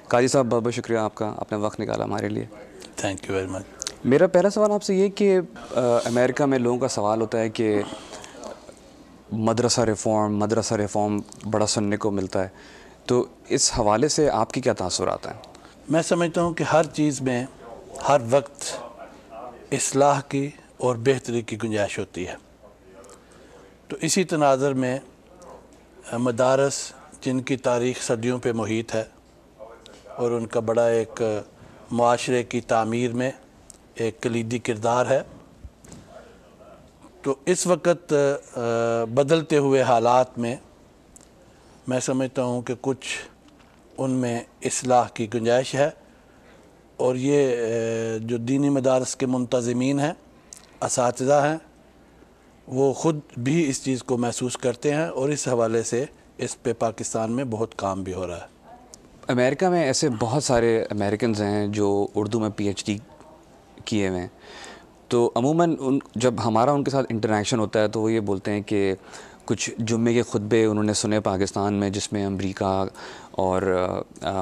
قاضی صاحب بہت بہت شکریہ آپ کا، آپ نے وقت نکالا ہمارے لیے. Thank you very much. میرا پہلا سوال آپ سے یہ کہ امریکہ میں لوگوں کا سوال ہوتا ہے کہ مدرسہ ریفارم بڑا سننے کو ملتا ہے، تو اس حوالے سے آپ کی کیا تاثرات ہیں؟ میں سمجھتا ہوں کہ ہر چیز میں ہر وقت اصلاح کی اور بہتری کی گنجائش ہوتی ہے. تو اسی تناظر میں مدارس جن کی تاریخ صدیوں پہ محیط ہے اور ان کا بڑا ایک معاشرے کی تعمیر میں ایک کلیدی کردار ہے، تو اس وقت بدلتے ہوئے حالات میں سمجھتا ہوں کہ کچھ ان میں اصلاح کی گنجائش ہے. اور یہ جو دینی مدارس کے منتظمین ہیں، اساتذہ ہیں، وہ خود بھی اس چیز کو محسوس کرتے ہیں اور اس حوالے سے اس پہ پاکستان میں بہت کام بھی ہو رہا ہے. امریکہ میں ایسے بہت سارے امریکنز ہیں جو اردو میں پی ایچ ڈی کیے ہوئے ہیں، تو عموماً جب ہمارا ان کے ساتھ انٹریکشن ہوتا ہے تو وہ یہ بولتے ہیں کہ کچھ جمعے کے خطبے انہوں نے سنے پاکستان میں جس میں امریکہ اور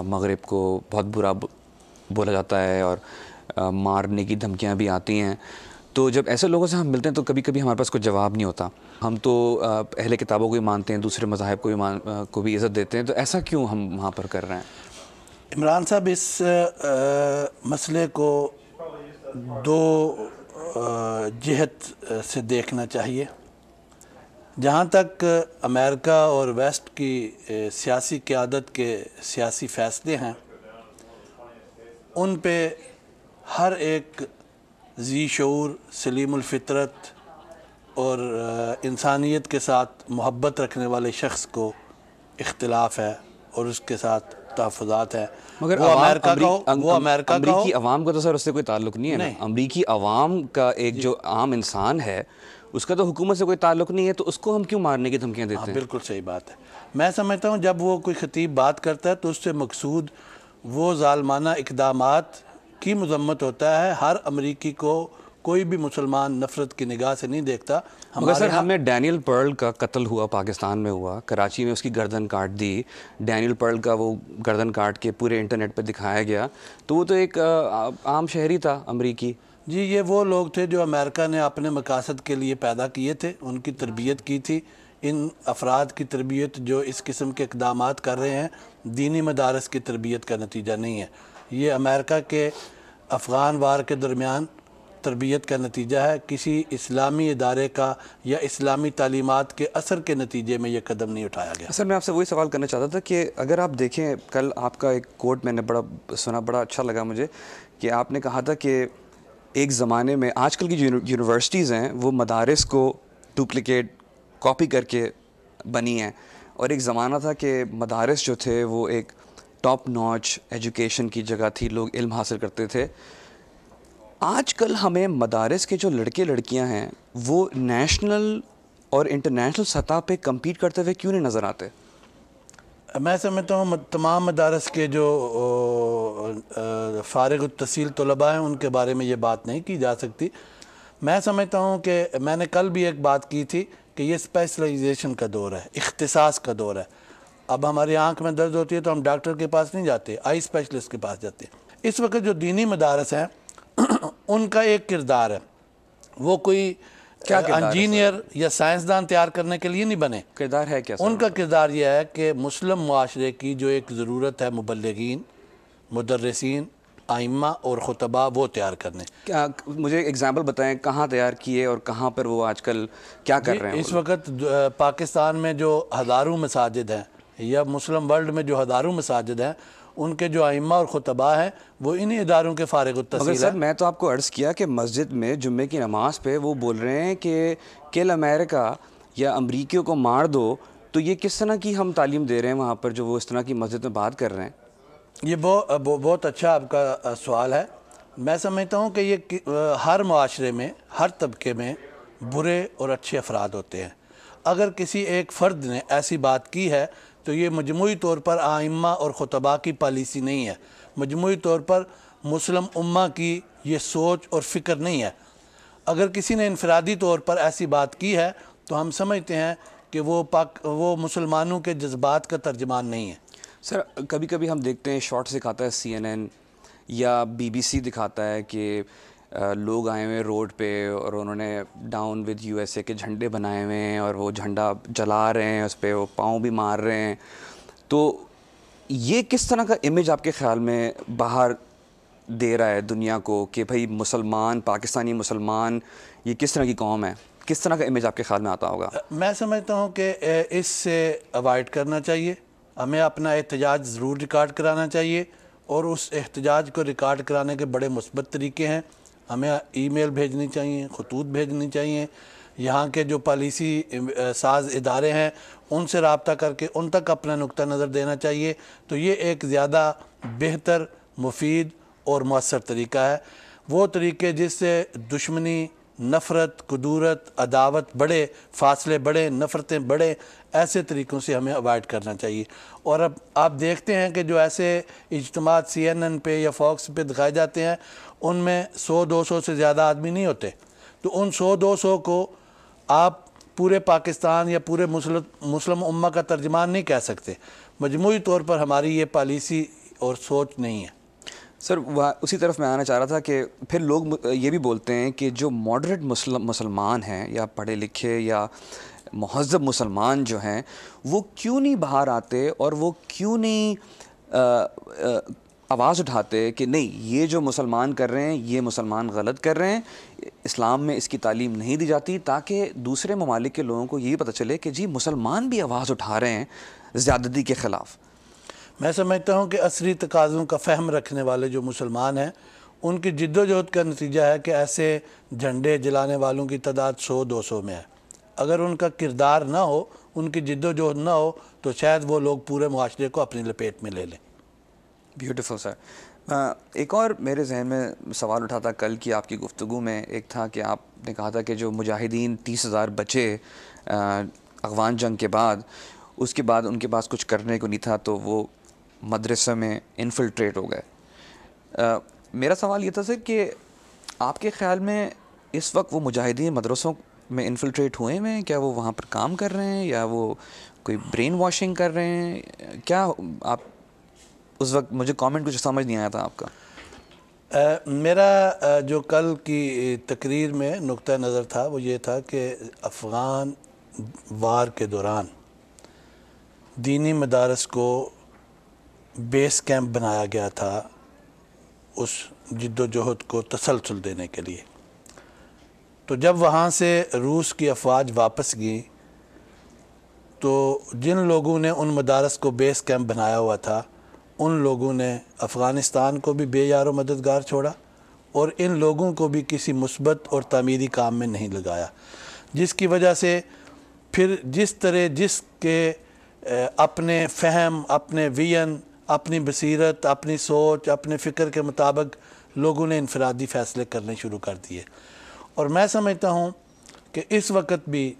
مغرب کو بہت برا بولا جاتا ہے اور مارنے کی دھمکیاں بھی آتی ہیں. تو جب ایسے لوگوں سے ہم ملتے ہیں تو کبھی کبھی ہمارے پاس کوئی جواب نہیں ہوتا. ہم تو اہل کتابوں کو بھی مانتے ہیں، دوسرے مذاہب کو بھی عزت دیتے ہیں، تو ایسا کیوں ہم وہاں پر کر رہے ہیں؟ عمران صاحب، اس مسئلے کو دو جہت سے دیکھنا چاہیے. جہاں تک امریکہ اور ویسٹ کی سیاسی قیادت کے سیاسی فیصلے ہیں، ان پہ ہر ایک ذی شعور، سلیم الفطرت اور انسانیت کے ساتھ محبت رکھنے والے شخص کو اختلاف ہے اور اس کے ساتھ تحفظات ہیں. مگر وہ امریکہ کا ہو، وہ امریکہ کا ہو. امریکی عوام کا تو سر اس سے کوئی تعلق نہیں ہے نا. امریکی عوام کا ایک جو عام انسان ہے اس کا تو حکومت سے کوئی تعلق نہیں ہے، تو اس کو ہم کیوں مارنے کی دھمکیاں دیتے ہیں؟ بالکل صحیح بات ہے. میں سمجھتا ہوں جب وہ کوئی خطیب بات کرتا ہے تو اس سے مقصود وہ ظالمانہ اقدامات کی مذمت ہوتا ہے. ہر امریکی کو کوئی بھی مسلمان نفرت کی نگاہ سے نہیں دیکھتا. مگر سر ہم نے ڈینیل پرل کا قتل ہوا، پاکستان میں ہوا، کراچی میں اس کی گردن کاٹ دی. ڈینیل پرل کا وہ گردن کاٹ کے پورے انٹرنیٹ پہ دکھایا گیا، تو وہ تو ایک عام شہری تھا امریکی. جی، یہ وہ لوگ تھے جو امریکہ نے اپنے مقاصد کے لیے پیدا کیے تھے، ان کی تربیت کی تھی. ان افراد کی تربیت جو اس قسم کے اقدامات کر رہے ہیں دینی مدارس کی تربیت کا نتیجہ نہیں ہے. یہ امریکہ کے افغان وار کے درمیان تربیت کا نتیجہ ہے. کسی اسلامی ادارے کا یا اسلامی تعلیمات کے اثر کے نتیجے میں یہ قدم نہیں اٹھایا گیا. سر میں آپ سے وہی سوال کرنا چاہتا تھا کہ اگر آپ دیکھیں، کل آپ کا ایک کوٹ میں نے بڑا اچھا لگا مجھے، کہ آپ نے کہا تھا کہ ایک زمانے میں آج کل کی جو یونیورسٹیز ہیں وہ مدارس کو ڈپلیکیٹ کاپی کر کے بنی ہیں، اور ایک زمانہ تھا کہ مدارس جو تھے وہ ایک ٹاپ ناچ ایجوکیشن کی جگہ تھی، لوگ علم حاصل کرتے تھے. آج کل ہمیں مدارس کے جو لڑکے لڑکیاں ہیں وہ نیشنل اور انٹرنیشنل سطح پہ کمپیٹ کرتے ہوئے کیوں نہیں نظر آتے؟ میں سمجھتا ہوں تمام مدارس کے جو فارغ التحصیل طلباء ہیں ان کے بارے میں یہ بات نہیں کی جا سکتی. میں سمجھتا ہوں کہ میں نے کل بھی ایک بات کی تھی کہ یہ اسپیشلائزیشن کا دور ہے، اختصاص کا دور ہے. اب ہماری آنکھ میں درد ہوتی ہے تو ہم ڈاکٹر کے پاس نہیں جاتے، آئی اسپیشلسٹ کے پاس جاتے ہیں. اس وقت جو دینی مدارس ہیں ان کا ایک کردار ہے، وہ کوئی انجینئر یا سائنسدان تیار کرنے کے لیے نہیں بنے. کردار ہے کیا سر؟ ان کا کردار یہ ہے کہ مسلم معاشرے کی جو ایک ضرورت ہے مبلغین، مدرسین، ائمہ اور خطباء، وہ تیار کرنے. کیا مجھے اگزامپل بتائیں کہاں تیار کیے اور کہاں پر وہ آج کل کیا کر رہے ہیں؟ اس وقت پاکستان میں جو ہزاروں مساجد ہیں یا مسلم ورلڈ میں جو ہزاروں مساجد ہیں، ان کے جو ائمہ اور خطباء ہیں وہ انہی اداروں کے فارغ التحصیل ہیں. مگر سر میں تو آپ کو عرض کیا کہ مسجد میں جمعے کی نماز پہ وہ بول رہے ہیں کہ کل امریکہ یا امریکیوں کو مار دو، تو یہ کس طرح کی ہم تعلیم دے رہے ہیں وہاں پر جو وہ اس طرح کی مسجد میں بات کر رہے ہیں؟ یہ بہت اچھا آپ کا سوال ہے. میں سمجھتا ہوں کہ یہ ہر معاشرے میں، ہر طبقے میں برے اور اچھے افراد ہوتے ہیں. اگر کسی ایک فرد نے ایسی بات کی ہے تو یہ مجموعی طور پر ائمہ اور خطباء کی پالیسی نہیں ہے، مجموعی طور پر مسلم امہ کی یہ سوچ اور فکر نہیں ہے. اگر کسی نے انفرادی طور پر ایسی بات کی ہے تو ہم سمجھتے ہیں کہ وہ مسلمانوں کے جذبات کا ترجمان نہیں ہے. سر کبھی کبھی ہم دیکھتے ہیں شارٹس دکھاتا ہے CNN یا BBC دکھاتا ہے کہ لوگ آئے ہوئے ہیں روڈ پہ اور انہوں نے ڈاؤن ود USA کے جھنڈے بنائے ہوئے ہیں اور وہ جھنڈا جلا رہے ہیں، اس پہ وہ پاؤں بھی مار رہے ہیں. تو یہ کس طرح کا امیج آپ کے خیال میں باہر دے رہا ہے دنیا کو کہ بھائی مسلمان، پاکستانی مسلمان یہ کس طرح کی قوم ہے؟ کس طرح کا امیج آپ کے خیال میں آتا ہوگا؟ میں سمجھتا ہوں کہ اس سے اوائڈ کرنا چاہیے. ہمیں اپنا احتجاج ضرور ریکارڈ کرانا چاہیے، اور اس احتجاج کو ریکارڈ کرانے کے بڑے مثبت طریقے ہیں. ہمیں ای میل بھیجنی چاہیے، خطوط بھیجنی چاہیے، یہاں کے جو پالیسی ساز ادارے ہیں ان سے رابطہ کر کے ان تک اپنا نقطہ نظر دینا چاہیے. تو یہ ایک زیادہ بہتر، مفید اور مؤثر طریقہ ہے. وہ طریقے جس سے دشمنی، نفرت، کدورت، عداوت بڑھے، فاصلے بڑھے، نفرتیں بڑھے، ایسے طریقوں سے ہمیں اوائڈ کرنا چاہیے. اور اب آپ دیکھتے ہیں کہ جو ایسے اجتماعات CNN پہ یا فاکس پہ دکھائے جاتے ہیں ان میں 100-200 سے زیادہ آدمی نہیں ہوتے. تو ان 100-200 کو آپ پورے پاکستان یا پورے مسلم امہ کا ترجمان نہیں کہہ سکتے. مجموعی طور پر ہماری یہ پالیسی اور سوچ نہیں ہے. سر اسی طرف میں آنا چاہ رہا تھا کہ پھر لوگ یہ بھی بولتے ہیں کہ جو ماڈریٹ مسلمان ہیں یا پڑھے لکھے یا مہذب مسلمان جو ہیں وہ کیوں نہیں باہر آتے اور وہ کیوں نہیں آواز اٹھاتے کہ نہیں یہ جو مسلمان کر رہے ہیں یہ مسلمان غلط کر رہے ہیں، اسلام میں اس کی تعلیم نہیں دی جاتی، تاکہ دوسرے ممالک کے لوگوں کو یہ پتہ چلے کہ جی مسلمان بھی آواز اٹھا رہے ہیں زیادتی کے خلاف. میں سمجھتا ہوں کہ عصری تقاضوں کا فہم رکھنے والے جو مسلمان ہیں ان کی جد و جہد کا نتیجہ ہے کہ ایسے جھنڈے جلانے والوں کی تعداد 100-200 میں ہے. اگر ان کا کردار نہ ہو، ان کی جد و جہد نہ ہو، تو شاید وہ لوگ پورے معاشرے کو اپنی لپیٹ میں لے لیں. بیوٹیفل سر. ایک اور میرے ذہن میں سوال اٹھا تھا کل کی آپ کی گفتگو میں، ایک تھا کہ آپ نے کہا تھا کہ جو مجاہدین 30,000 بچے افغان جنگ کے بعد، اس کے بعد ان کے پاس کچھ کرنے کو نہیں تھا تو وہ مدرسہ میں انفلٹریٹ ہو گئے. میرا سوال یہ تھا سر کہ آپ کے خیال میں اس وقت وہ مجاہدین مدرسوں میں انفلٹریٹ ہوئے ہیں؟ کیا وہ وہاں پر کام کر رہے ہیں یا وہ کوئی برین واشنگ کر رہے ہیں؟ کیا آپ اس وقت، مجھے کامنٹ کچھ سمجھ نہیں آیا تھا آپ کا. میرا جو کل کی تقریر میں نقطہ نظر تھا وہ یہ تھا کہ افغان وار کے دوران دینی مدارس کو بیس کیمپ بنایا گیا تھا اس جد و جہد کو تسلسل دینے کے لیے. تو جب وہاں سے روس کی افواج واپس گئی تو جن لوگوں نے ان مدارس کو بیس کیمپ بنایا ہوا تھا ان لوگوں نے افغانستان کو بھی بے یار و مددگار چھوڑا اور ان لوگوں کو بھی کسی مثبت اور تعمیری کام میں نہیں لگایا، جس کی وجہ سے پھر جس طرح جس کے اپنے فہم، اپنے وین، اپنی بصیرت، اپنی سوچ، اپنے فکر کے مطابق لوگوں نے انفرادی فیصلے کرنے شروع کر دیے. اور میں سمجھتا ہوں کہ اس وقت بھی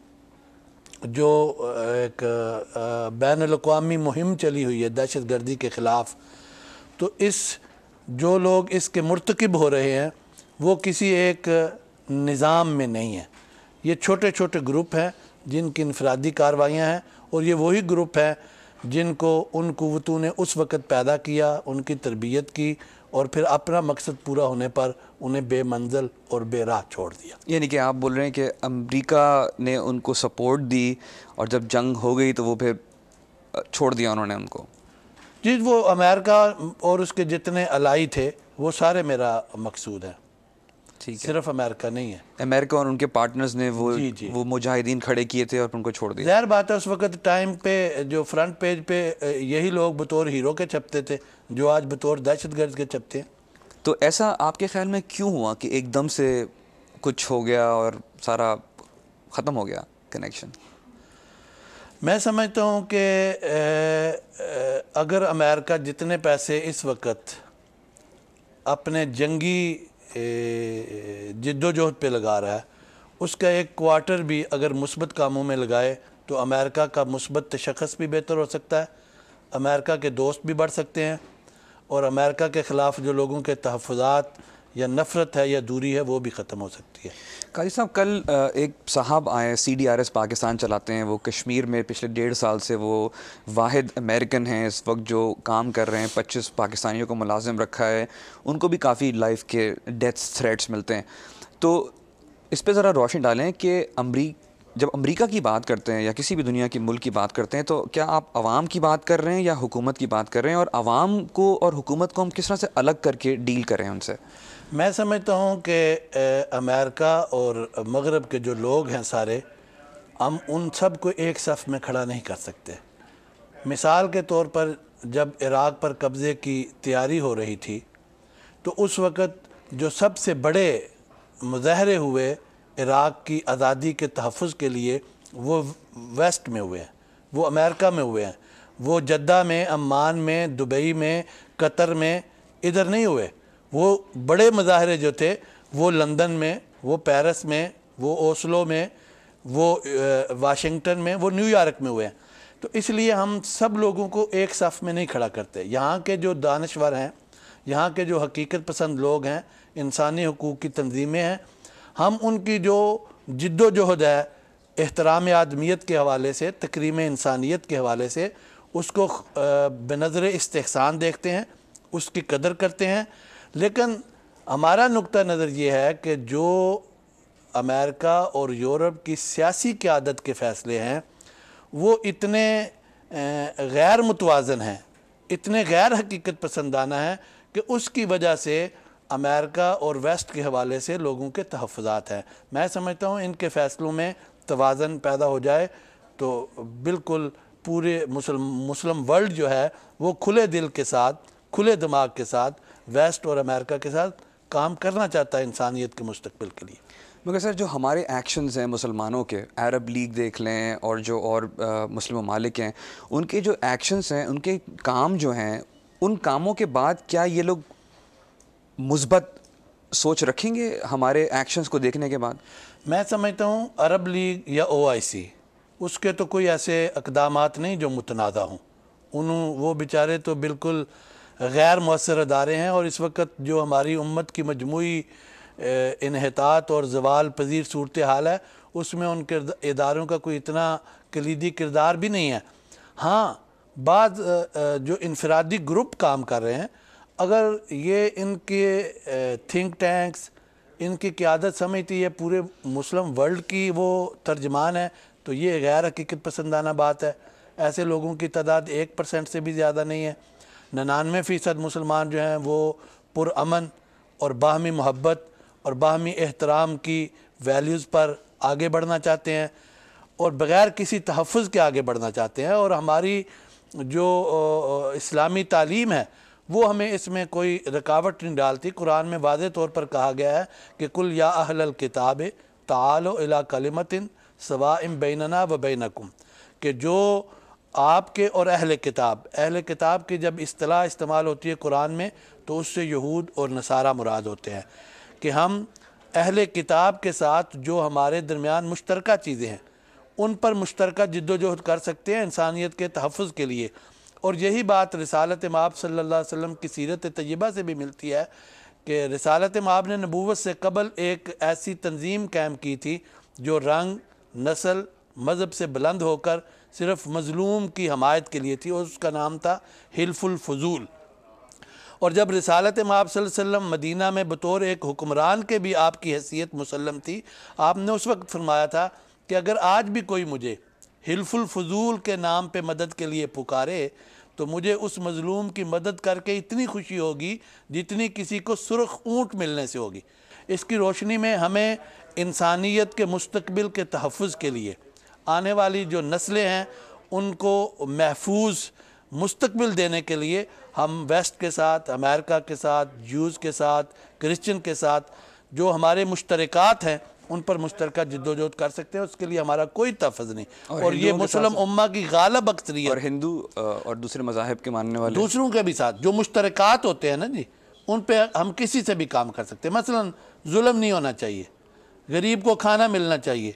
جو ایک بین الاقوامی مہم چلی ہوئی ہے دہشت گردی کے خلاف، تو جو لوگ اس کے مرتکب ہو رہے ہیں وہ کسی ایک نظام میں نہیں ہیں. یہ چھوٹے چھوٹے گروپ ہیں جن کی انفرادی کاروائیاں ہیں، اور یہ وہی گروپ ہیں جن کو ان قوتوں نے اس وقت پیدا کیا، ان کی تربیت کی، اور پھر اپنا مقصد پورا ہونے پر انہیں بے منزل اور بے راہ چھوڑ دیا. یعنی کہ آپ بول رہے ہیں کہ امریکہ نے ان کو سپورٹ دی اور جب جنگ ہو گئی تو وہ پھر چھوڑ دیا انہوں نے ان کو؟ جی، وہ امریکہ اور اس کے جتنے الائی تھے وہ سارے میرا مقصود ہے، صرف امریکہ نہیں ہے. امریکہ اور ان کے پارٹنرز نے جی وہ مجاہدین کھڑے کیے تھے اور ان کو چھوڑ دیا. ظاہر بات ہے اس وقت ٹائم پہ جو فرنٹ پیج پہ یہی لوگ بطور ہیرو کے چھپتے تھے جو آج بطور دہشت گرد کے چھپتے ہیں. تو ایسا آپ کے خیال میں کیوں ہوا کہ ایک دم سے کچھ ہو گیا اور سارا ختم ہو گیا کنیکشن؟ میں سمجھتا ہوں کہ اگر امریکہ جتنے پیسے اس وقت اپنے جنگی جد و جہد پہ لگا رہا ہے اس کا 1/4 بھی اگر مثبت کاموں میں لگائے تو امریکہ کا مثبت تشخص بھی بہتر ہو سکتا ہے، امریکہ کے دوست بھی بڑھ سکتے ہیں، اور امریکہ کے خلاف جو لوگوں کے تحفظات یا نفرت ہے یا دوری ہے وہ بھی ختم ہو سکتی ہے۔ قاضی صاحب کل ایک صاحب آئے CDRS پاکستان چلاتے ہیں، وہ کشمیر میں پچھلے 1.5 سال سے وہ واحد امریکن ہیں اس وقت جو کام کر رہے ہیں، 25 پاکستانیوں کو ملازم رکھا ہے، ان کو بھی کافی لائف کے ڈیتھ تھریٹس ملتے ہیں۔ تو اس پہ ذرا روشنی ڈالیں کہ جب امریکہ کی بات کرتے ہیں یا کسی بھی دنیا کے ملک کی بات کرتے ہیں تو کیا آپ عوام کی بات کر رہے ہیں یا حکومت کی بات کر رہے ہیں، اور عوام کو اور حکومت کو ہم کس طرح سے الگ کر کے ڈیل کریں ان سے؟ میں سمجھتا ہوں کہ امریکہ اور مغرب کے جو لوگ ہیں سارے، ہم ان سب کو ایک صف میں کھڑا نہیں کر سکتے۔ مثال کے طور پر جب عراق پر قبضے کی تیاری ہو رہی تھی تو اس وقت جو سب سے بڑے مظاہرے ہوئے عراق کی آزادی کے تحفظ کے لیے وہ ویسٹ میں ہوئے ہیں، وہ امریکہ میں ہوئے ہیں، وہ جدہ میں، عمان میں، دبئی میں، قطر میں ادھر نہیں ہوئے۔ وہ بڑے مظاہرے جو تھے وہ لندن میں، وہ پیرس میں، وہ اوسلو میں، وہ واشنگٹن میں، وہ نیو یارک میں ہوئے ہیں۔ تو اس لیے ہم سب لوگوں کو ایک صف میں نہیں کھڑا کرتے۔ یہاں کے جو دانشور ہیں، یہاں کے جو حقیقت پسند لوگ ہیں، انسانی حقوق کی تنظیمیں ہیں، ہم ان کی جو جد و جہد ہے احترام آدمیت کے حوالے سے، تکریم انسانیت کے حوالے سے، اس کو بنظر استحسان دیکھتے ہیں، اس کی قدر کرتے ہیں۔ لیکن ہمارا نقطہ نظر یہ ہے کہ جو امریکہ اور یورپ کی سیاسی قیادت کے فیصلے ہیں وہ اتنے غیر متوازن ہیں، اتنے غیر حقیقت پسندانہ ہیں کہ اس کی وجہ سے امریکہ اور ویسٹ کے حوالے سے لوگوں کے تحفظات ہیں۔ میں سمجھتا ہوں ان کے فیصلوں میں توازن پیدا ہو جائے تو بالکل پورے مسلم ورلڈ جو ہے وہ کھلے دل کے ساتھ، کھلے دماغ کے ساتھ ویسٹ اور امریکہ کے ساتھ کام کرنا چاہتا ہے انسانیت کے مستقبل کے لیے۔ مگر سر جو ہمارے ایکشنز ہیں مسلمانوں کے، عرب لیگ دیکھ لیں اور جو اور مسلم ممالک ہیں، ان کے جو ایکشنز ہیں، ان کے کام جو ہیں، ان کاموں کے بعد کیا یہ لوگ مثبت سوچ رکھیں گے ہمارے ایکشنز کو دیکھنے کے بعد؟ میں سمجھتا ہوں عرب لیگ یا OIC اس کے تو کوئی ایسے اقدامات نہیں جو متنازع ہوں، وہ بیچارے تو بالکل غیر مؤثر ادارے ہیں، اور اس وقت جو ہماری امت کی مجموعی انحطاط اور زوال پذیر صورتحال ہے اس میں ان کے اداروں کا کوئی اتنا کلیدی کردار بھی نہیں ہے۔ ہاں بعض جو انفرادی گروپ کام کر رہے ہیں، اگر یہ ان کے تھنک ٹینکس، ان کی قیادت سمجھتی ہے پورے مسلم ورلڈ کی وہ ترجمان ہے، تو یہ غیر حقیقت پسندانہ بات ہے۔ ایسے لوگوں کی تعداد 1% سے بھی زیادہ نہیں ہے۔ 99% مسلمان جو ہیں وہ پرامن اور باہمی محبت اور باہمی احترام کی ویلیوز پر آگے بڑھنا چاہتے ہیں اور بغیر کسی تحفظ کے آگے بڑھنا چاہتے ہیں، اور ہماری جو اسلامی تعلیم ہے وہ ہمیں اس میں کوئی رکاوٹ نہیں ڈالتی۔ قرآن میں واضح طور پر کہا گیا ہے کہ کل یا اہل الکتاب تعالوا الی کلمۃ سواء بیننا و بینکم، کہ جو آپ کے اور اہل کتاب کی جب اصطلاح استعمال ہوتی ہے قرآن میں تو اس سے یہود اور نصارہ مراد ہوتے ہیں، کہ ہم اہل کتاب کے ساتھ جو ہمارے درمیان مشترکہ چیزیں ہیں ان پر مشترکہ جد و جہد کر سکتے ہیں انسانیت کے تحفظ کے لیے۔ اور یہی بات رسالت مآب صلی اللہ علیہ وسلم کی سیرت طیبہ سے بھی ملتی ہے کہ رسالت مآب نے نبوت سے قبل ایک ایسی تنظیم قائم کی تھی جو رنگ، نسل، مذہب سے بلند ہو کر صرف مظلوم کی حمایت کے لیے تھی، اور اس کا نام تھا حلف الفضول۔ اور جب رسالت مآب صلی اللہ علیہ وسلم مدینہ میں بطور ایک حکمران کے بھی آپ کی حیثیت مسلم تھی، آپ نے اس وقت فرمایا تھا کہ اگر آج بھی کوئی مجھے حلف الفضول کے نام پہ مدد کے لیے پکارے تو مجھے اس مظلوم کی مدد کر کے اتنی خوشی ہوگی جتنی کسی کو سرخ اونٹ ملنے سے ہوگی۔ اس کی روشنی میں ہمیں انسانیت کے مستقبل کے تحفظ کے لیے، آنے والی جو نسلیں ہیں ان کو محفوظ مستقبل دینے کے لیے ہم ویسٹ کے ساتھ، امریکہ کے ساتھ، جوز کے ساتھ، کرسچن کے ساتھ جو ہمارے مشترکات ہیں ان پر مشترکہ جد و جہد کر سکتے ہیں۔ اس کے لیے ہمارا کوئی تحفظ نہیں، اور یہ مسلم امہ کی غالب اکثریت، اور ہندو اور دوسرے مذاہب کے ماننے والے دوسروں کے بھی ساتھ جو مشترکات ہوتے ہیں نا جی، ان پہ ہم کسی سے بھی کام کر سکتے ہیں۔ مثلا ظلم نہیں ہونا چاہیے، غریب کو کھانا ملنا چاہیے،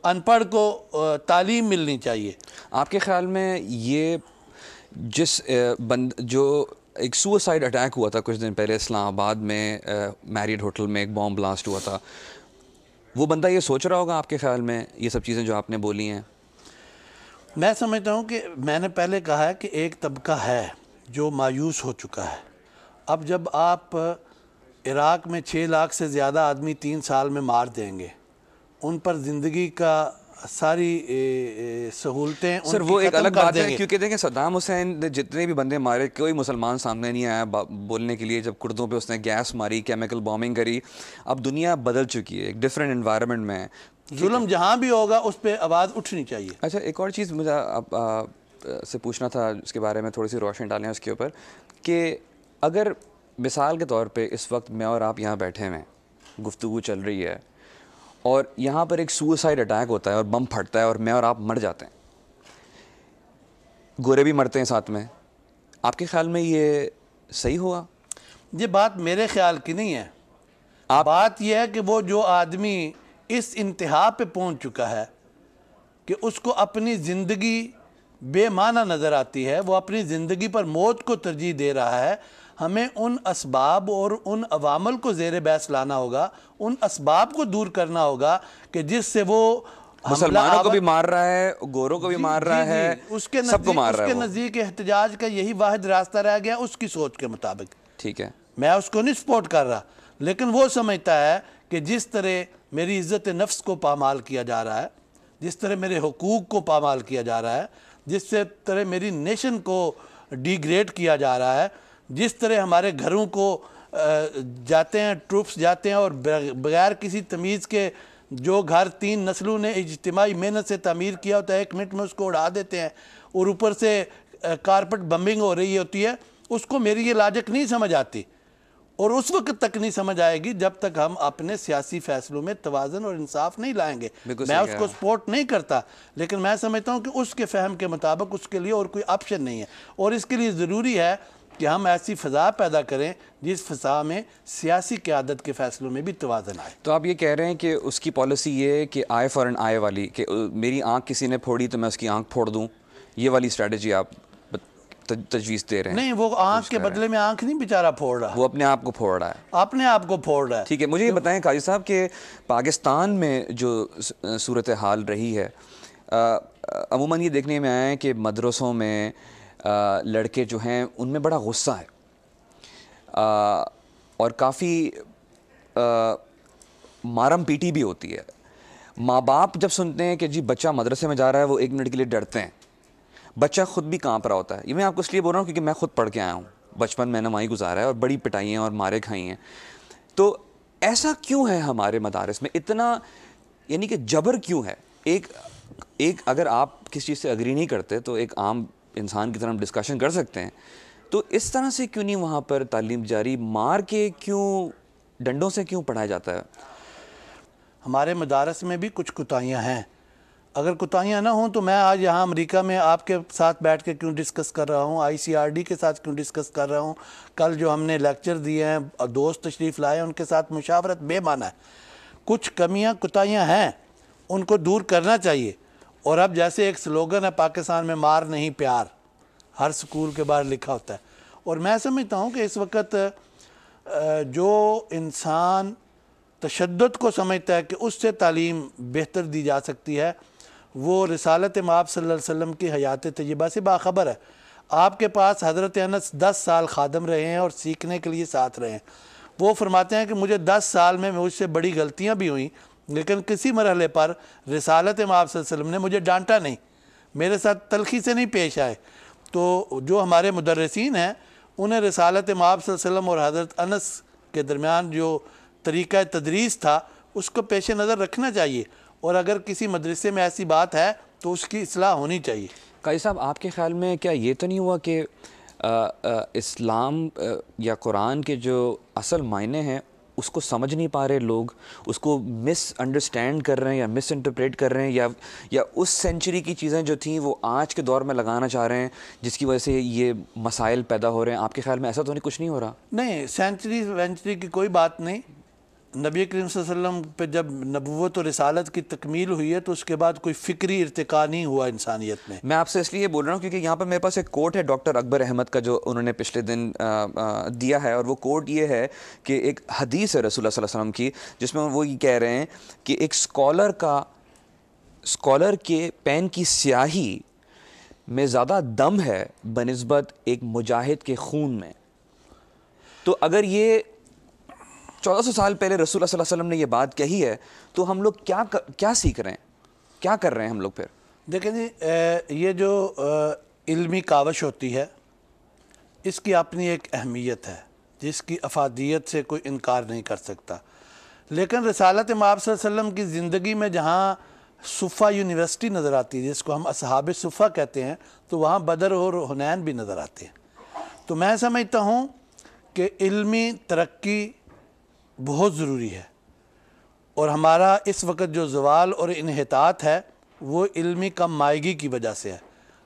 ان پڑھ کو تعلیم ملنی چاہیے۔ آپ کے خیال میں یہ جو ایک سوسائڈ اٹیک ہوا تھا کچھ دن پہلے اسلام آباد میں، میریٹ ہوٹل میں ایک بام بلاسٹ ہوا تھا. وہ بندہ یہ سوچ رہا ہوگا آپ کے خیال میں یہ سب چیزیں جو آپ نے بولی ہیں؟ میں سمجھتا ہوں کہ میں نے پہلے کہا ہے کہ ایک طبقہ ہے جو مایوس ہو چکا ہے. اب جب آپ عراق میں 6 لاکھ سے زیادہ آدمی 3 سال میں مار دیں گے، ان پر زندگی کا ساری سہولتیں سر وہ ایک الگ بات ہے، کیونکہ دیکھیں صدام حسین نے جتنے بھی بندے مارے کوئی مسلمان سامنے نہیں آیا بولنے کے لیے. جب کردوں پہ اس نے گیس ماری، کیمیکل بامنگ کری. اب دنیا بدل چکی ہے، ایک ڈفرینٹ انوائرمنٹ میں ہے. ظلم جہاں بھی ہوگا اس پہ آواز اٹھنی چاہیے. اچھا ایک اور چیز مجھے آپ سے پوچھنا تھا، اس کے بارے میں تھوڑی سی روشنی ڈالیں اس کے اوپر، کہ اگر مثال کے طور پہ اس وقت میں اور آپ یہاں بیٹھے ہوئے ہیں، گفتگو چل رہی ہے، اور یہاں پر ایک سوسائڈ اٹیک ہوتا ہے اور بم پھٹتا ہے اور میں اور آپ مر جاتے ہیں، گورے بھی مرتے ہیں ساتھ میں، آپ کے خیال میں یہ صحیح ہوا؟ یہ بات میرے خیال کی نہیں ہے. بات یہ ہے کہ وہ جو آدمی اس انتہا پہ پہنچ چکا ہے کہ اس کو اپنی زندگی بے معنی نظر آتی ہے، وہ اپنی زندگی پر موت کو ترجیح دے رہا ہے. ہمیں ان اسباب اور ان عوامل کو زیر بحث لانا ہوگا، ان اسباب کو دور کرنا ہوگا کہ جس سے وہ مسلمانوں کو بھی مار رہا ہے، گوروں کو بھی مار رہا ہے، سب کو مار رہا ہے. اس کے نزدیک احتجاج کا یہی واحد راستہ رہ گیا اس کی سوچ کے مطابق. ٹھیک ہے، میں اس کو نہیں سپورٹ کر رہا، لیکن وہ سمجھتا ہے کہ جس طرح میری عزت نفس کو پامال کیا جا رہا ہے، جس طرح میرے حقوق کو پامال کیا جا رہا ہے، جس طرح میری نیشن کو ڈی گریڈ کیا جا رہا ہے، جس طرح ہمارے گھروں کو جاتے ہیں ٹروپس جاتے ہیں اور بغیر کسی تمیز کے جو گھر 3 نسلوں نے اجتماعی محنت سے تعمیر کیا ہوتا ہے 1 منٹ میں اس کو اڑا دیتے ہیں، اور اوپر سے کارپٹ بمبنگ ہو رہی ہوتی ہے. اس کو میری یہ لاجک نہیں سمجھ آتی، اور اس وقت تک نہیں سمجھ آئے گی جب تک ہم اپنے سیاسی فیصلوں میں توازن اور انصاف نہیں لائیں گے. میں اس کو سپورٹ نہیں کرتا، لیکن میں سمجھتا ہوں کہ اس کے فہم کے مطابق اس کے لیے اور کوئی آپشن نہیں ہے، اور اس کے لیے ضروری ہے کہ ہم ایسی فضا پیدا کریں جس فضا میں سیاسی قیادت کے فیصلوں میں بھی توازن آئے. تو آپ یہ کہہ رہے ہیں کہ اس کی پالیسی یہ ہے کہ آئے فار این آئے والی، کہ میری آنکھ کسی نے پھوڑی تو میں اس کی آنکھ پھوڑ دوں، یہ والی اسٹریٹجی آپ تجویز دے رہے ہیں؟ نہیں، وہ آنکھ کے بدلے میں آنکھ نہیں بیچارہ پھوڑ رہا، وہ اپنے آپ کو پھوڑ رہا ہے، اپنے آپ کو پھوڑ رہا ہے. ٹھیک ہے. مجھے یہ بتائیں قاضی صاحب کہ پاکستان میں جو صورتحال رہی ہے، عموماً یہ دیکھنے میں آیا ہے کہ مدرسوں میں لڑکے جو ہیں ان میں بڑا غصہ ہے، اور کافی مارم پیٹی بھی ہوتی ہے. ماں باپ جب سنتے ہیں کہ جی بچہ مدرسے میں جا رہا ہے، وہ 1 منٹ کے لیے ڈرتے ہیں. بچہ خود بھی کانپ رہا ہوتا ہے. یہ میں آپ کو اس لیے بول رہا ہوں کیونکہ میں خود پڑھ کے آیا ہوں، بچپن میں نے وہیں گزارا ہے اور بڑی پٹائیاں اور مارے کھائی ہیں. تو ایسا کیوں ہے ہمارے مدارس میں اتنا، یعنی کہ جبر کیوں ہے؟ ایک اگر آپ کسی چیز سے اگری نہیں کرتے تو ایک عام انسان کی طرح ہم ڈسکشن کر سکتے ہیں، تو اس طرح سے کیوں نہیں وہاں پر تعلیم جاری؟ مار کے کیوں، ڈنڈوں سے کیوں پڑھایا جاتا ہے؟ ہمارے مدارس میں بھی کچھ کوتاہیاں ہیں. اگر کوتاہیاں نہ ہوں تو میں آج یہاں امریکہ میں آپ کے ساتھ بیٹھ کے کیوں ڈسکس کر رہا ہوں، ICRD کے ساتھ کیوں ڈسکس کر رہا ہوں. کل جو ہم نے لیکچر دیے ہیں، دوست تشریف لائے ہیں، ان کے ساتھ مشاورت بے معنی ہے. کچھ کمیاں کوتاہیاں ہیں، ان کو دور کرنا چاہیے. اور اب جیسے ایک سلوگن ہے پاکستان میں، مار نہیں پیار، ہر سکول کے باہر لکھا ہوتا ہے. اور میں سمجھتا ہوں کہ اس وقت جو انسان تشدد کو سمجھتا ہے کہ اس سے تعلیم بہتر دی جا سکتی ہے، وہ رسالت مآب صلی اللہ علیہ وسلم کی حیات طیبہ سے باخبر ہے. آپ کے پاس حضرت انس 10 سال خادم رہے ہیں اور سیکھنے کے لیے ساتھ رہے ہیں. وہ فرماتے ہیں کہ مجھے 10 سال میں مجھ سے بڑی غلطیاں بھی ہوئیں، لیکن کسی مرحلے پر رسالت مآب صلی اللہ علیہ وسلم نے مجھے ڈانٹا نہیں، میرے ساتھ تلخی سے نہیں پیش آئے. تو جو ہمارے مدرسین ہیں انہیں رسالت مآب صلی اللہ علیہ وسلم اور حضرت انس کے درمیان جو طریقہ تدریس تھا اس کو پیش نظر رکھنا چاہیے. اور اگر کسی مدرسے میں ایسی بات ہے تو اس کی اصلاح ہونی چاہیے. قاضی صاحب آپ کے خیال میں کیا یہ تو نہیں ہوا کہ اسلام یا قرآن کے جو اصل معنی ہیں اس کو سمجھ نہیں پا رہے لوگ، اس کو مس انڈرسٹینڈ کر رہے ہیں یا مس انٹرپریٹ کر رہے ہیں، یا اس سینچری کی چیزیں جو تھیں وہ آج کے دور میں لگانا چاہ رہے ہیں جس کی وجہ سے یہ مسائل پیدا ہو رہے ہیں؟ آپ کے خیال میں ایسا تو کچھ نہیں ہو رہا؟ نہیں، سینچری وینچری کی کوئی بات نہیں. نبی کریم صلی اللہ علیہ وسلم پہ جب نبوت و رسالت کی تکمیل ہوئی ہے تو اس کے بعد کوئی فکری ارتقا نہیں ہوا انسانیت میں. میں آپ سے اس لیے بول رہا ہوں کیونکہ یہاں پر میرے پاس ایک کوٹ ہے ڈاکٹر اکبر احمد کا جو انہوں نے پچھلے دن دیا ہے، اور وہ کوٹ یہ ہے کہ ایک حدیث ہے رسول اللہ صلی اللہ علیہ وسلم کی جس میں وہ یہ کہہ رہے ہیں کہ ایک اسکالر کے پین کی سیاہی میں زیادہ دم ہے بنسبت ایک مجاہد کے خون میں. تو اگر یہ 1400 سال پہلے رسول اللہ صلی اللہ علیہ وسلم نے یہ بات کہی ہے تو ہم لوگ کیا سیکھ رہے ہیں، کیا کر رہے ہیں ہم لوگ پھر؟ دیکھیں جی، یہ جو علمی کاوش ہوتی ہے اس کی اپنی ایک اہمیت ہے جس کی افادیت سے کوئی انکار نہیں کر سکتا. لیکن رسالت مآب صلی اللہ علیہ وسلم کی زندگی میں جہاں صفہ یونیورسٹی نظر آتی ہے، جس کو ہم اصحاب صفہ کہتے ہیں، تو وہاں بدر اور حنین بھی نظر آتے ہیں. تو میں سمجھتا ہوں کہ علمی ترقی بہت ضروری ہے، اور ہمارا اس وقت جو زوال اور انحطاط ہے وہ علمی کم مائگی کی وجہ سے ہے.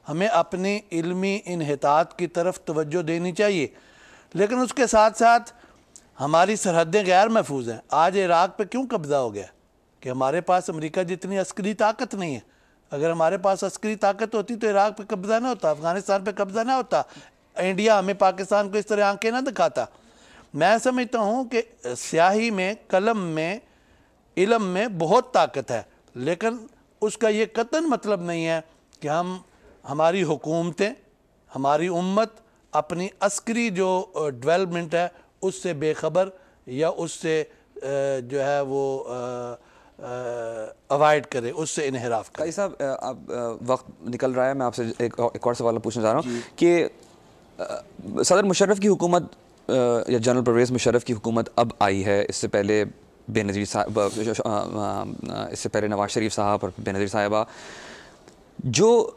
ہمیں اپنی علمی انحطاط کی طرف توجہ دینی چاہیے، لیکن اس کے ساتھ ساتھ ہماری سرحدیں غیر محفوظ ہیں. آج عراق پہ کیوں قبضہ ہو گیا؟ کہ ہمارے پاس امریکہ جتنی عسکری طاقت نہیں ہے. اگر ہمارے پاس عسکری طاقت ہوتی تو عراق پہ قبضہ نہ ہوتا، افغانستان پہ قبضہ نہ ہوتا، انڈیا ہمیں پاکستان کو اس طرح آنکھیں نہ دکھاتا. میں سمجھتا ہوں کہ سیاہی میں، قلم میں، علم میں بہت طاقت ہے، لیکن اس کا یہ قطعاً مطلب نہیں ہے کہ ہماری حکومتیں، ہماری امت اپنی عسکری جو ڈیولپمنٹ ہے اس سے بے خبر یا اس سے جو ہے وہ اوائڈ کرے، اس سے انحراف کرے. قاضی صاحب، اب وقت نکل رہا ہے، میں آپ سے ایک اور سوال پوچھنا چاہ رہا ہوں کہ صدر مشرف کی حکومت یا جنرل پرویز مشرف کی حکومت اب آئی ہے، اس سے پہلے بے نظیر صاحب، اس سے پہلے نواز شریف صاحب اور بے نظیر صاحبہ. جو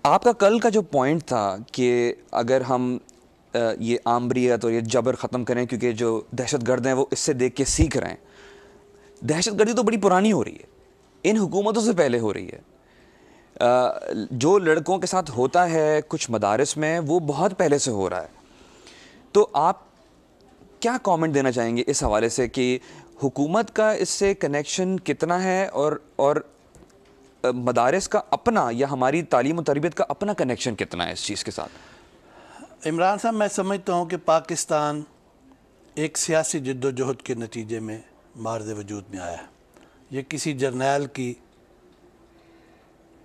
آپ کا کل کا جو پوائنٹ تھا کہ اگر ہم یہ آمریت اور یہ جبر ختم کریں، کیونکہ جو دہشت گرد ہیں وہ اس سے دیکھ کے سیکھ رہے ہیں. دہشت گردی تو بڑی پرانی ہو رہی ہے، ان حکومتوں سے پہلے ہو رہی ہے. جو لڑکوں کے ساتھ ہوتا ہے کچھ مدارس میں وہ بہت پہلے سے ہو رہا ہے. تو آپ کیا کامنٹ دینا چاہیں گے اس حوالے سے کہ حکومت کا اس سے کنیکشن کتنا ہے، اور مدارس کا اپنا یا ہماری تعلیم و تربیت کا اپنا کنیکشن کتنا ہے اس چیز کے ساتھ؟ عمران صاحب، میں سمجھتا ہوں کہ پاکستان ایک سیاسی جد و جہد کے نتیجے میں مارد وجود میں آیا ہے. یہ کسی جرنیل کی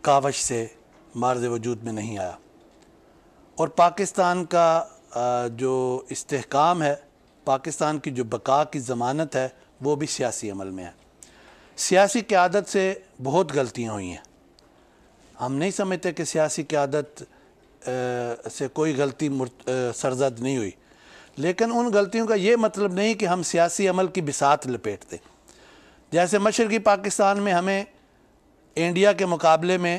کاوش سے مارد وجود میں نہیں آیا، اور پاکستان کا جو استحکام ہے، پاکستان کی جو بقا کی ضمانت ہے، وہ بھی سیاسی عمل میں ہے. سیاسی قیادت سے بہت غلطیاں ہوئی ہیں. ہم نہیں سمجھتے کہ سیاسی قیادت سے کوئی غلطی سرزد نہیں ہوئی، لیکن ان غلطیوں کا یہ مطلب نہیں کہ ہم سیاسی عمل کی بساط لپیٹتے. جیسے مشرقی پاکستان میں ہمیں انڈیا کے مقابلے میں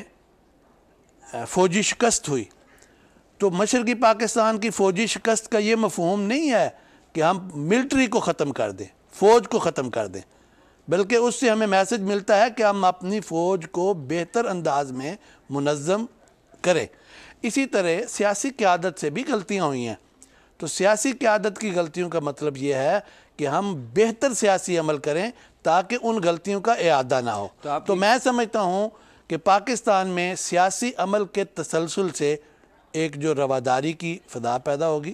فوجی شکست ہوئی، تو مشرقی پاکستان کی فوجی شکست کا یہ مفہوم نہیں ہے کہ ہم ملٹری کو ختم کر دیں، فوج کو ختم کر دیں، بلکہ اس سے ہمیں میسج ملتا ہے کہ ہم اپنی فوج کو بہتر انداز میں منظم کریں. اسی طرح سیاسی قیادت سے بھی غلطیاں ہوئی ہیں. تو سیاسی قیادت کی غلطیوں کا مطلب یہ ہے کہ ہم بہتر سیاسی عمل کریں تاکہ ان غلطیوں کا اعادہ نہ ہو. تو میں سمجھتا ہوں کہ پاکستان میں سیاسی عمل کے تسلسل سے ایک جو رواداری کی فضا پیدا ہوگی،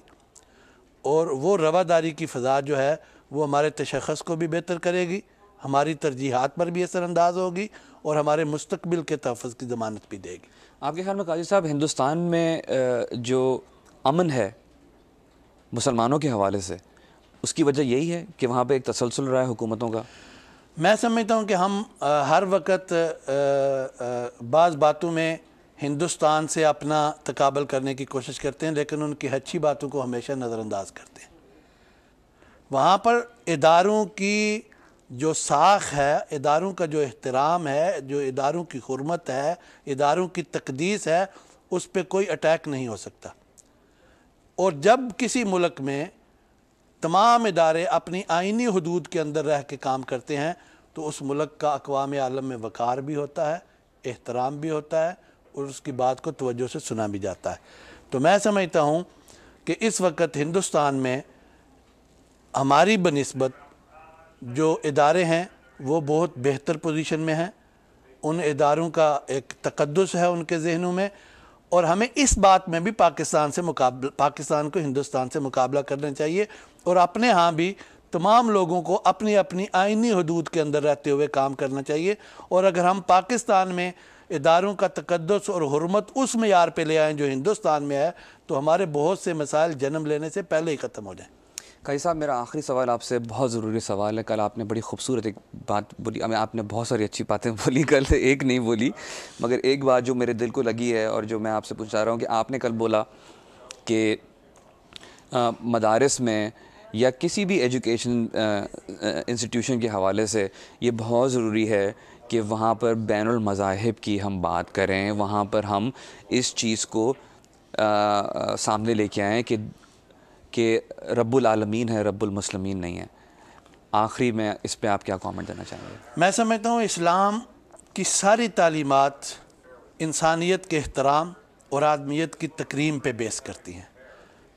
اور وہ رواداری کی فضا جو ہے وہ ہمارے تشخص کو بھی بہتر کرے گی، ہماری ترجیحات پر بھی اثر انداز ہوگی، اور ہمارے مستقبل کے تحفظ کی ضمانت بھی دے گی. آپ کے خیال میں قاضی صاحب ہندوستان میں جو امن ہے مسلمانوں کے حوالے سے، اس کی وجہ یہی ہے کہ وہاں پہ ایک تسلسل رہا ہے حکومتوں کا؟ میں سمجھتا ہوں کہ ہم ہر وقت بعض باتوں میں ہندوستان سے اپنا تقابل کرنے کی کوشش کرتے ہیں، لیکن ان کی اچھی باتوں کو ہمیشہ نظر انداز کرتے ہیں. وہاں پر اداروں کی جو ساخ ہے، اداروں کا جو احترام ہے، جو اداروں کی حرمت ہے، اداروں کی تقدیس ہے، اس پہ کوئی اٹیک نہیں ہو سکتا. اور جب کسی ملک میں تمام ادارے اپنی آئینی حدود کے اندر رہ کے کام کرتے ہیں تو اس ملک کا اقوام عالم میں وقار بھی ہوتا ہے، احترام بھی ہوتا ہے، اور اس کی بات کو توجہ سے سنا بھی جاتا ہے. تو میں سمجھتا ہوں کہ اس وقت ہندوستان میں ہماری بنسبت جو ادارے ہیں وہ بہت بہتر پوزیشن میں ہیں، ان اداروں کا ایک تقدس ہے ان کے ذہنوں میں، اور ہمیں اس بات میں بھی پاکستان کو ہندوستان سے مقابلہ کرنا چاہیے، اور اپنے ہاں بھی تمام لوگوں کو اپنی اپنی آئینی حدود کے اندر رہتے ہوئے کام کرنا چاہیے۔ اور اگر ہم پاکستان میں اداروں کا تقدس اور حرمت اس معیار پہ لے آئیں جو ہندوستان میں ہے، تو ہمارے بہت سے مسائل جنم لینے سے پہلے ہی ختم ہو جائیں۔ قاضی صاحب، میرا آخری سوال آپ سے بہت ضروری سوال ہے۔ کل آپ نے بڑی خوبصورت ایک بات بولی، آپ نے بہت ساری اچھی باتیں بولی، کل ایک نہیں بولی، مگر ایک بات جو میرے دل کو لگی ہے اور جو میں آپ سے پوچھ چاہ رہا ہوں کہ آپ نے کل بولا کہ مدارس میں یا کسی بھی ایجوکیشن انسٹیٹیوشن کے حوالے سے یہ بہت ضروری ہے کہ وہاں پر بین المذاہب کی ہم بات کریں، وہاں پر ہم اس چیز کو سامنے لے کے آئیں کہ رب العالمین ہے، رب المسلمین نہیں ہے۔ آخری میں اس پہ آپ کیا کامنٹ دینا چاہیں گے؟ میں سمجھتا ہوں اسلام کی ساری تعلیمات انسانیت کے احترام اور آدمیت کی تکریم پہ بیس کرتی ہیں۔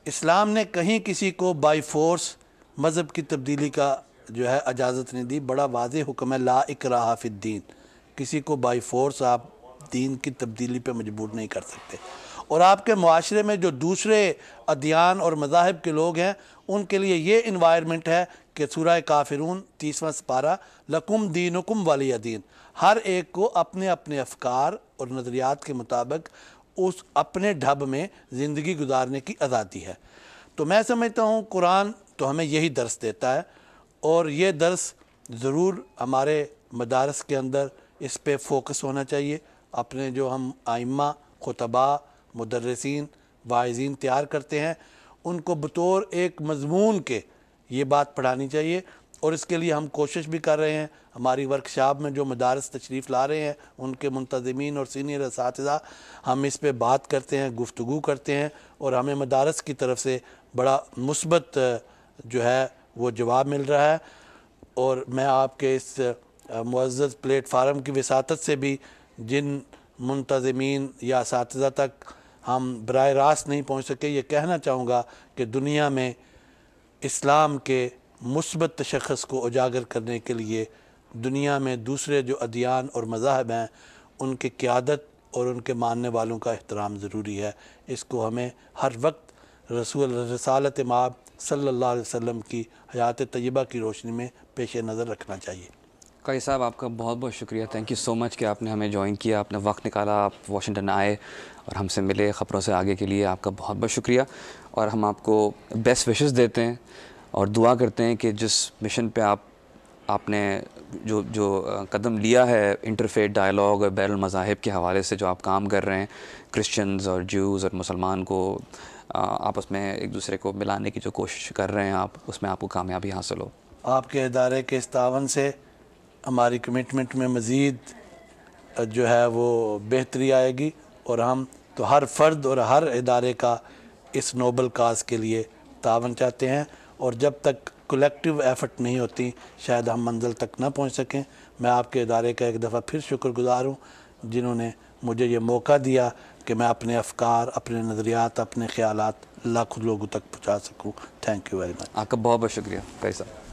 اسلام نے کہیں کسی کو بائی فورس مذہب کی تبدیلی کا جو ہے اجازت نہیں دی۔ بڑا واضح حکم ہے، لا اکراہ فی الدین، کسی کو بائی فورس آپ دین کی تبدیلی پہ مجبور نہیں کر سکتے۔ اور آپ کے معاشرے میں جو دوسرے ادیان اور مذاہب کے لوگ ہیں، ان کے لیے یہ انوائرمنٹ ہے کہ سورہ کافرون 30واں سپارہ، لکم دینکم ولی دین، ہر ایک کو اپنے اپنے افکار اور نظریات کے مطابق اس اپنے ڈھب میں زندگی گزارنے کی آزادی ہے۔ تو میں سمجھتا ہوں قرآن تو ہمیں یہی درس دیتا ہے، اور یہ درس ضرور ہمارے مدارس کے اندر اس پہ فوکس ہونا چاہیے۔ اپنے جو ہم ائمہ، خطباء، مدرسین، واعظین تیار کرتے ہیں، ان کو بطور ایک مضمون کے یہ بات پڑھانی چاہیے، اور اس کے لیے ہم کوشش بھی کر رہے ہیں۔ ہماری ورکشاپ میں جو مدارس تشریف لا رہے ہیں، ان کے منتظمین اور سینئر اساتذہ، ہم اس پہ بات کرتے ہیں، گفتگو کرتے ہیں، اور ہمیں مدارس کی طرف سے بڑا مثبت جو ہے وہ جواب مل رہا ہے۔ اور میں آپ کے اس معزز پلیٹ فارم کی وساطت سے بھی جن منتظمین یا اساتذہ تک ہم براہ راست نہیں پہنچ سکے، یہ کہنا چاہوں گا کہ دنیا میں اسلام کے مثبت تشخص کو اجاگر کرنے کے لیے دنیا میں دوسرے جو ادیان اور مذاہب ہیں، ان کی قیادت اور ان کے ماننے والوں کا احترام ضروری ہے۔ اس کو ہمیں ہر وقت رسالت مآب صلی اللہ علیہ وسلم کی حیات طیبہ کی روشنی میں پیش نظر رکھنا چاہیے۔ قاضی صاحب، آپ کا بہت بہت شکریہ، تھینک یو سو مچ کہ آپ نے ہمیں جوائن کیا، اپنا وقت نکالا، آپ واشنگٹن آئے اور ہم سے ملے خبروں سے آگے کے لیے۔ آپ کا بہت بہت شکریہ، اور ہم آپ کو بیسٹ وشز دیتے ہیں اور دعا کرتے ہیں کہ جس مشن پہ آپ نے جو قدم لیا ہے انٹرفیتھ ڈائلاگ اور بین المذاہب کے حوالے سے جو آپ کام کر رہے ہیں، کرسچنز اور جیوز اور مسلمان کو آپس میں ایک دوسرے کو ملانے کی جو کوشش کر رہے ہیں آپ، اس میں آپ کو کامیابی حاصل ہو۔ آپ کے ادارے کے اس تعاون سے ہماری کمٹمنٹ میں مزید جو ہے وہ بہتری آئے گی، اور ہم تو ہر فرد اور ہر ادارے کا اس نوبل کاز کے لیے تعاون چاہتے ہیں، اور جب تک کولیکٹیو ایفرٹ نہیں ہوتی شاید ہم منزل تک نہ پہنچ سکیں۔ میں آپ کے ادارے کا ایک دفعہ پھر شکر گزار ہوں، جنہوں نے مجھے یہ موقع دیا کہ میں اپنے افکار، اپنے نظریات، اپنے خیالات لاکھوں لوگوں تک پہنچا سکوں۔ Thank you very much. آپ کا بہت بہت شکریہ قاضی صاحب۔